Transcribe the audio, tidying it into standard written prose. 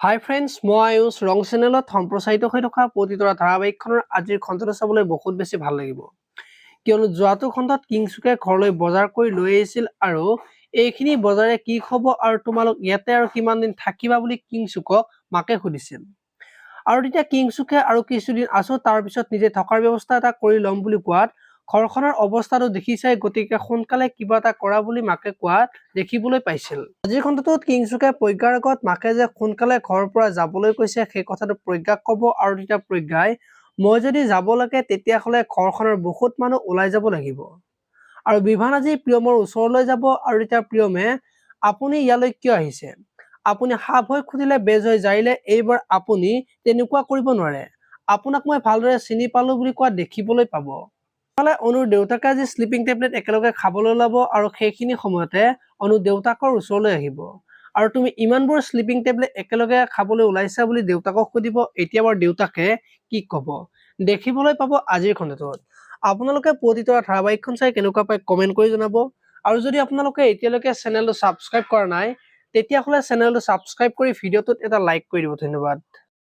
হাই friends, মই আয়ুষ ৰং চেনেলত সম্প্ৰচাৰিত হৈ থকা প্ৰতিতৰা ধাৰাবাহিকখনৰ আজিৰ খণ্ডটো চাবলৈ বহুত বেছি ভাল লাগিব, কিয়নো যোৱাটো খণ্ডত কিংছুকে ঘৰলৈ বজাৰ কৰি লৈ আহিছিল আৰু এইখিনি বজাৰে কি হ'ব আৰু তোমালোক ইয়াতে আৰু কিমান দিন থাকিবা বুলি কিংছুকক মাকে সুধিছিল। আৰু তেতিয়া কিংছুকে আৰু কিছুদিন আছো তাৰপিছত নিজে থকাৰ ব্যৱস্থা এটা কৰি ল'ম বুলি কোৱাত ঘৰখনৰ অৱস্থাটো দেখিছাই, গতিকে সোনকালে কিবা এটা কৰা বুলি মাকে কোৱাত দেখিবলৈ পাইছিল। আজিৰ খণ্ডটোত কিংছুকে প্ৰজ্ঞাৰ আগত মাকে যে সোনকালে ঘৰৰ পৰা যাবলৈ কৈছে সেই কথাটো প্ৰজ্ঞাক ক'ব আৰু তেতিয়া প্ৰজ্ঞাই মই যদি যাব লাগে তেতিয়াহ'লে ঘৰখনৰ বহুত মানুহ ওলাই যাব লাগিব আৰু বিভান আজি প্ৰিয়মৰ ওচৰলৈ যাব আৰু তেতিয়া প্ৰিয়মে আপুনি ইয়ালৈ কিয় আহিছে, আপুনি সাপ হৈ খুদিলে বেজ হৈ যাইলে, এইবাৰ আপুনি তেনেকুৱা কৰিব নোৱাৰে, আপোনাক মই ভালদৰে চিনি পালো বুলি কোৱা দেখিবলৈ পাব। অনুৰ দেউতাকে আজি স্লিপিং টেবলেট একেলগে খাবলৈ ওলাব আৰু সেইখিনি সময়তে অনু দেউতাকৰ ওচৰলৈ আহিব আৰু তুমি ইমানবোৰ স্লিপিং টেবলেট একেলগে খাবলৈ ওলাইছা বুলি দেউতাকক সুধিব। এতিয়া বাৰু দেউতাকে কি ক'ব দেখিবলৈ পাব আজিৰ খণ্ডটোত। আপোনালোকে প্ৰতিতৰা ধাৰাবাহিকখন চাই কেনেকুৱা পায় কমেণ্ট কৰি জনাব আৰু যদি আপোনালোকে এতিয়ালৈকে চেনেলটো ছাবস্ক্ৰাইব কৰা নাই তেতিয়াহ'লে চেনেলটো ছাবস্ক্ৰাইব কৰি ভিডিঅ'টোত এটা লাইক কৰি দিব। ধন্যবাদ।